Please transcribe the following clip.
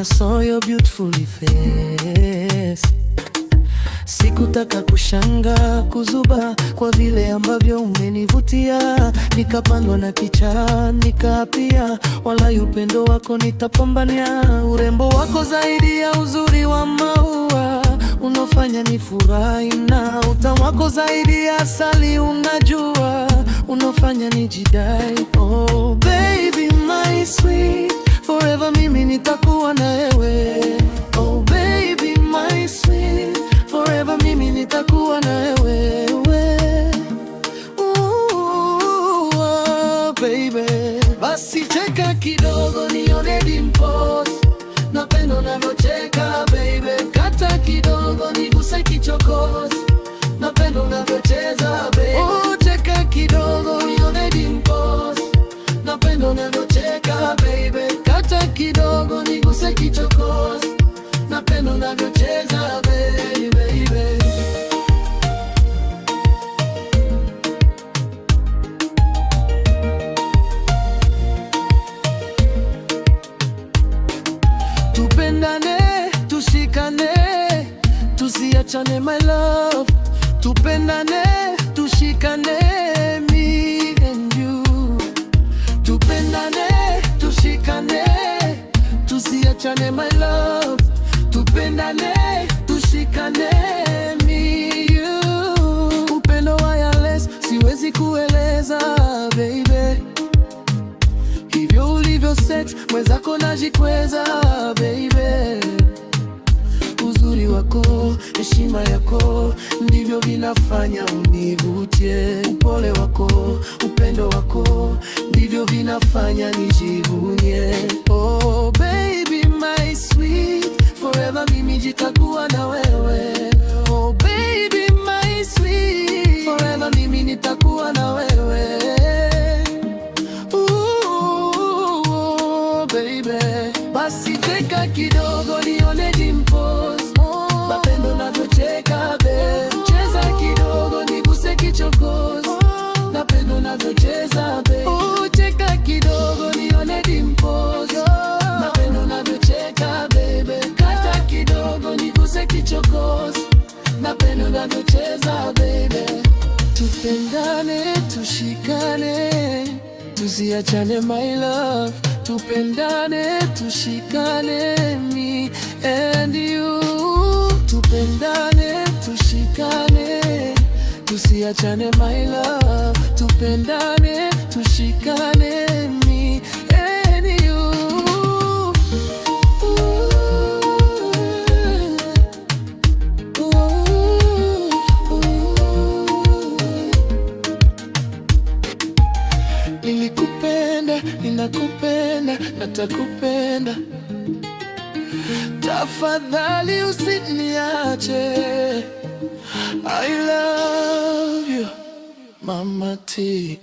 saw your beautiful face. Sikutaka kushanga kuzuba kwa vile ambavyo umenivutia, nikapandwa na kichaa nikaapia, wala upendo wako nitapambania. Urembo wako zaidi ya uzuri wa maua, unofanya nifurahi, na utamu wako zaidi ya asali, unajua unofanya nijidai. Oh baby my sweet, forever mimi nitakuwa na wewe. Oh baby my sweet, forever mimi nitakuwa na wewe. Oh, baby, basi cheka kidogo nione dimples, napenda unavyocheka baby. Kata kidogo niguse kichokozi, napenda unavyocheza baby. Oh, cheka kidogo nione dimples, napenda unavyocheka baby. Kata kidogo niguse kichokozi, napenda unavyocheza baby. Tupendane, tushikane, tusiachane my love. Tupendane, tushikane, me and you. Tupendane, tushikane, tusiachane my love. Tupendane, tushikane, me you. Upendo wireless siwezi kueleza baby, hivyo ulivyo sex mwenzako najikweza baby. Uzuri wako, heshima yako, ndivyo vinafanya univutie. Upole wako, upendo wako, ndivyo vinafanya nijivunie. Oh baby my sweet, forever mimi nitakuwa na wewe. Oh baby my sweet, forever mimi nitakuwa na wewe. Basi cheka kidogo nione dimples, napenda unavyocheka babe. Cheza kidogo niguse kichokozi, napenda unavyocheza babe. Oh, cheka kidogo nione dimples, napenda unavyocheka baby. Kata kidogo niguse kichokozi, napenda unavyocheza baby. Tupendane, tushikane, tusiachane my love. Tupendane, tushikane, me and you. Tupendane, tushikane, tusiachane my love. Tupendane, tushikane, me and you. Nilikupenda, ninakupenda, natakupenda. Tafadhali usiniache. I love you, Mama T.